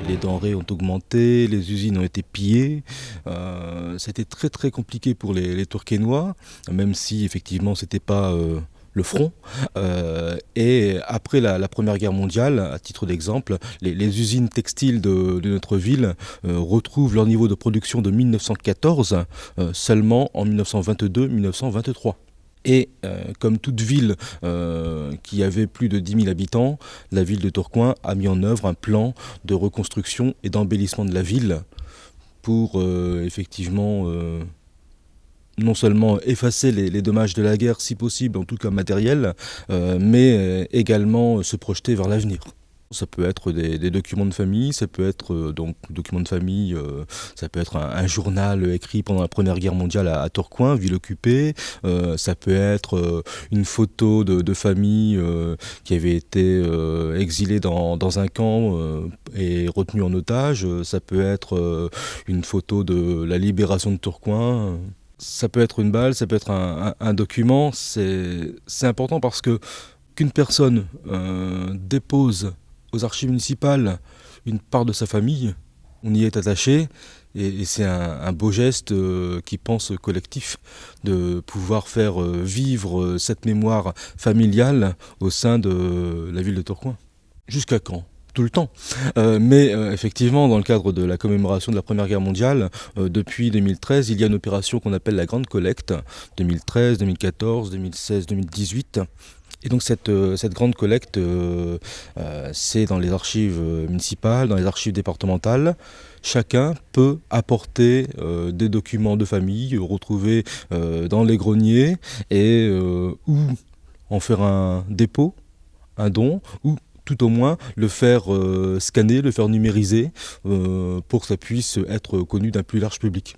Les denrées ont augmenté, les usines ont été pillées. C'était très très compliqué pour les Tourquenois, même si effectivement c'était pas le front. Et après la Première Guerre mondiale, à titre d'exemple, les usines textiles de notre ville retrouvent leur niveau de production de 1914 seulement en 1922-1923. Et comme toute ville qui avait plus de 10 000 habitants, la ville de Tourcoing a mis en œuvre un plan de reconstruction et d'embellissement de la ville pour effectivement non seulement effacer les dommages de la guerre si possible, en tout cas matériels, mais également se projeter vers l'avenir. Ça peut être des documents de famille, ça peut être donc documents de famille, ça peut être un journal écrit pendant la Première Guerre mondiale à Tourcoing, ville occupée. Ça peut être une photo de famille qui avait été exilée dans un camp et retenue en otage. Ça peut être une photo de la libération de Tourcoing. Ça peut être une balle, ça peut être un document. C'est important parce que qu'une personne dépose aux archives municipales une part de sa famille, on y est attaché, et c'est un beau geste qui pense collectif de pouvoir faire vivre cette mémoire familiale au sein de la ville de Tourcoing. Jusqu'à quand ? Tout le temps. Mais effectivement, dans le cadre de la commémoration de la Première Guerre mondiale, depuis 2013, il y a une opération qu'on appelle la Grande Collecte, 2013, 2014, 2016, 2018. Et donc cette grande collecte, c'est dans les archives municipales, dans les archives départementales. Chacun peut apporter des documents de famille, retrouvés dans les greniers, et ou en faire un dépôt, un don, ou tout au moins le faire scanner, le faire numériser, pour que ça puisse être connu d'un plus large public.